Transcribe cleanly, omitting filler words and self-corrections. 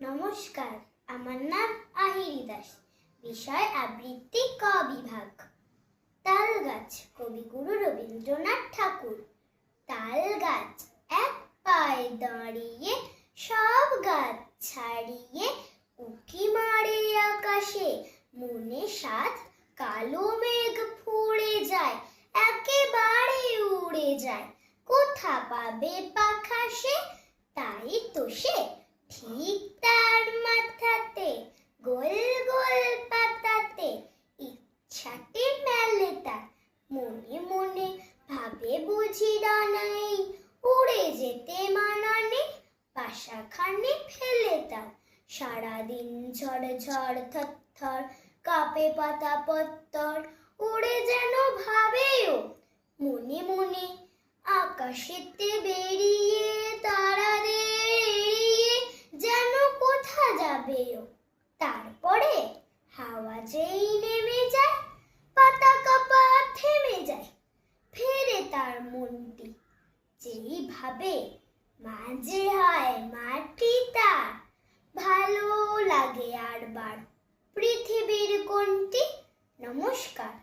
নমস্কার, আমার নাম আহিরি দাস। বিষয় আবৃত্তি ক বিভাগ। তাল গাছ, কবিগুরু রবীন্দ্রনাথ ঠাকুর। তাল গাছ এক পায়ে দাঁড়িয়ে, সব গাছ ছাড়িয়ে উঁকি মারে আকাশে। মনে সাথ কালো মেঘ ফুঁড়ে যায়, একেবারে উড়ে যায়। কোথা পাবে পাখা সে? তাই তো সে ঠিক তার মাথাতে গোল গোল পাতাতে ইচ্ছাটি মেলে তার। মনে মনে ভাবে বুঝি ডানাই, উড়ে যেতে মানা নেই। বাসাখানে ফেলে তার সারাদিন ঝড় ঝড় থরথর কাঁপে পাতা পত্তর। উড়ে যেন ভাবেও মনে মনে আকাশেতে বেরিয়ে, তারাদের এড়িয়ে যেন কোথা যাবেও। তারপরে হাওয়া যেই নেমে যায়, পাতাকাপা থেমে যায়। ফেরে তার মনটি যেই ভাবে, মাঝে হয় মাটি তার। ভালো লাগে আর বার পৃথিবীর কোনটি? নমস্কার।